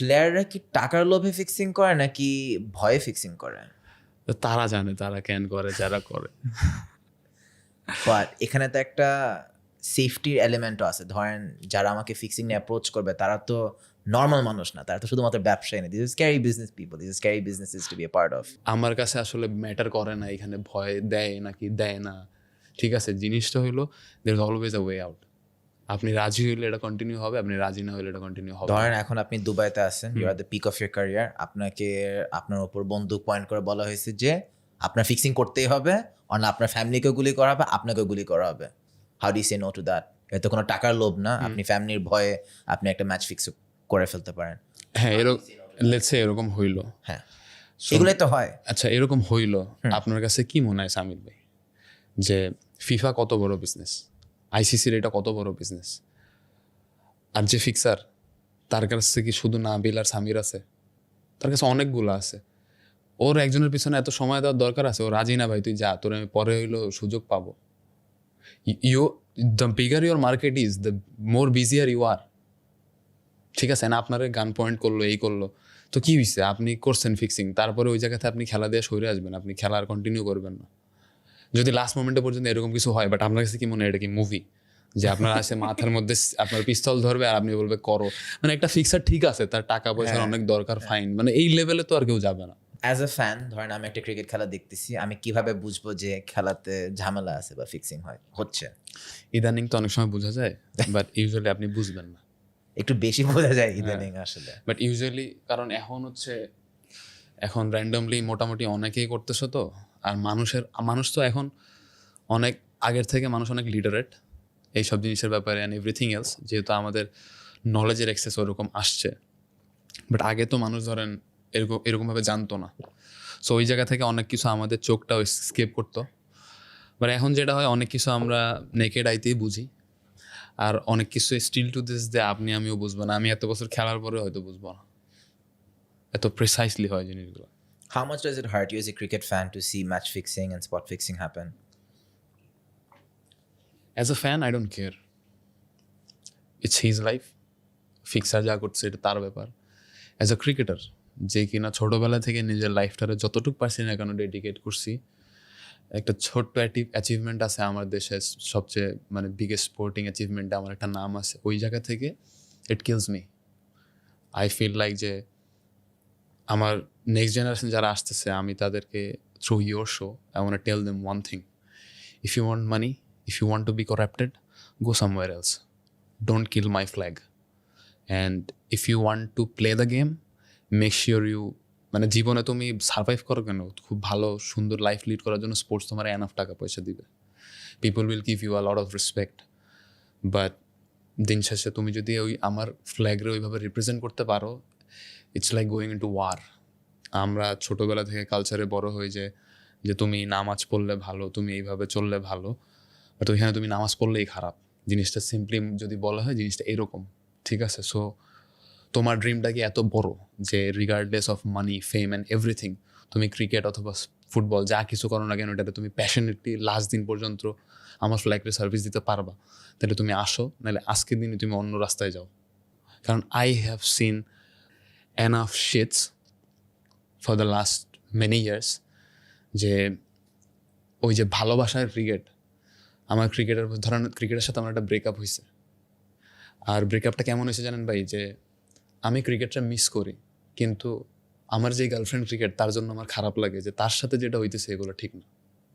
প্লেয়াররা কি টাকার লোভে ফিক্সিং করে নাকি ভয়ে ফিক্সিং করে? তো তারা জানে তারা কেন করে, যারা করে। বাট এখানে তো একটা সেফটির এলিমেন্টও আছে। ধরেন যারা আমাকে ফিক্সিং নিয়ে অ্যাপ্রোচ করবে তারা তো নর্মাল মানুষ না, তারা তো শুধুমাত্র ব্যবসায়ী না। This is scary business people, this is scary businesses to be a part of. আমার কাছে আসলে ম্যাটার করে না এখানে ভয় দেয় নাকি দেয় না, ঠিক আছে? জিনিসটা হলো there is always a way out. আপনি রাজি হইলে এটা কন্টিনিউ হবে, আপনি রাজি না হইলে এটা কন্টিনিউ হবে। ধরেন এখন আপনি দুবাইতে আছেন, you are the peak of your career, আপনাকে আপনার উপর বন্দুক পয়েন্ট করে বলা হয়েছে যে আপনার ফিক্সিং করতেই হবে, আর না আপনার ফ্যামিলিকেও গুলি করা হবে, আপনাকেও গুলি করা হবে। How do you say no to that? এটা তো কোনো টাকার লোভ না, আপনি ফ্যামিলির ভয়ে আপনি একটা ম্যাচ ফিক্স করে ফেলতে পারেন। হ্যাঁ, লেটস সে এরকম হইলো। হ্যাঁ, এগুলোই তো হয়। আচ্ছা, এরকম হইলো, আপনার কাছে কি মনে হয় সামির ভাই, যে ফিফা কত বড় বিজনেস, আইসিসির এটা কত বড় বিজনেস, আর যে ফিক্সার তার কাছে কি শুধু নাবিল আর সামির আছে? তার কাছে অনেকগুলো আছে। ওর একজনের পিছনে এত সময় দেওয়ার দরকার আছে? ও রাজি না, ভাই তুই যা, তোর আমি পরে হইলো সুযোগ পাবো। You the bigger your market is, the more busier you are. ঠিক আছে না? আপনার গান পয়েন্ট করলো, এই করলো, তো কি হয়েছে? আপনি করছেন ফিক্সিং, তারপরে ওই জায়গাতে আপনি খেলা দিয়ে সরে আসবেন, আপনি খেলা আর কন্টিনিউ করবেন না। যদি লাস্ট মোমেন্টে পর্যন্ত এরকম কিছু হয়, বাট আপনার কাছে কি মনে হয় এটা কি মুভি? যে আপনার আসে মাথার মধ্যে আপনার পিস্তল ধরবে আর আপনি বলবে করো। মানে একটা ফিক্সার ঠিক আছে, তার টাকা পয়সার অনেক দরকার, ফাইন, মানে এই লেভেলে তো আর কেউ যাবে না। অ্যাজ এ ফ্যান, ধরেন আমি একটা ক্রিকেট খেলা দেখতেছি, আমি কিভাবে বুঝবো যে খেলাতে ঝামেলা আছে বা ফিক্সিং হচ্ছে? ইদানিং তো অনেক সময় বোঝা যায়, বাট ইউজুয়ালি আপনি বুঝবেন না। একটু বেশি বোঝা যায় ইদানিং আসলে। বাট ইউজুয়ালি কারণ এখন র্যান্ডমলি মোটামুটি অনেকেই করতেছে তো। আর মানুষ তো এখন অনেক আগের থেকে মানুষ অনেক লিটারেট এইসব জিনিসের ব্যাপারে অ্যান্ড এভরিথিং এলস, যেহেতু আমাদের নলেজের অ্যাক্সেস ওরকম আসছে। বাট আগে তো মানুষ ধরেন এরকমভাবে জানতো না, সো ওই জায়গা থেকে অনেক কিছু আমাদের চোখটাও স্কেপ করতো। বাট এখন যেটা হয়, অনেক কিছু আমরা নেকেড আইতেই বুঝি, আর অনেক কিছু স্টিল টু দিস যে আপনি আমিও বুঝবো না, আমি এত বছর খেলার পরে হয়তো বুঝবো না, এত প্রিসাইসলি হয় জিনিসগুলো। How much does it hurt you as a cricket fan to see match fixing and spot fixing happen? As a fan I don't care, it's his life, fixer যা করছে এটা তার ব্যাপার। অ্যাজ আ ক্রিকেটার, যে কিনা ছোটোবেলা থেকে নিজের লাইফটারে যতটুকু পারছি না কেন ডেডিকেট করছি, একটা ছোট্ট অ্যাচিভমেন্ট আছে আমার দেশের সবচেয়ে মানে বিগেস্ট স্পোর্টিং অ্যাচিভমেন্টে আমার একটা নাম আছে, ওই জায়গা থেকে it kills me. I feel like যে আমার নেক্সট জেনারেশন যারা আসতেছে, আমি তাদেরকে through your show I want to tell them one thing: if you want money, if you want to be corrupted, go somewhere else, don't kill my flag. And if you want to play the game, make sure you, মানে জীবনে তুমি survive করো কেন, খুব ভালো সুন্দর life lead করার জন্য স্পোর্টস তোমার এনাফ টাকা পয়সা দিবে, people will give you a lot of respect. But দিন শেষে তুমি যদি ওই আমার ফ্ল্যাগরে ওইভাবে রিপ্রেজেন্ট করতে পারো, it's like going into war. আমরা ছোটোবেলা থেকে কালচারে বড় হই যে তুমি নামাজ পড়লে ভালো, তুমি এইভাবে চললে ভালো, বাট ওইখানে তুমি নামাজ পড়লেই খারাপ। জিনিসটা সিম্পলি যদি বলা হয়, জিনিসটা এরকম, ঠিক আছে? সো তোমার ড্রিমটা কি এত বড় যে regardless of money, fame and everything, তুমি ক্রিকেট অথবা ফুটবল যা কিছু করো না কেন, এটাতে তুমি প্যাশনেটলি লাস্ট দিন পর্যন্ত আমার ফ্ল্যাগরে সার্ভিস দিতে পারবা, তাহলে তুমি আসো, নাহলে আজকের দিনে তুমি অন্য রাস্তায় যাও। কারণ I have seen enough shits for the last many years, যে ওই যে ভালোবাসার ক্রিকেট, আমার ক্রিকেটের সাথে আমার একটা ব্রেকআপ হয়েছে। আর ব্রেকআপটা কেমন হয়েছে জানেন ভাই? যে আমি ক্রিকেটটা মিস করি, কিন্তু আমার যে গার্লফ্রেন্ড ক্রিকেট, তার জন্য আমার খারাপ লাগে যে তার সাথে যেটা হইতেছে এগুলো ঠিক না।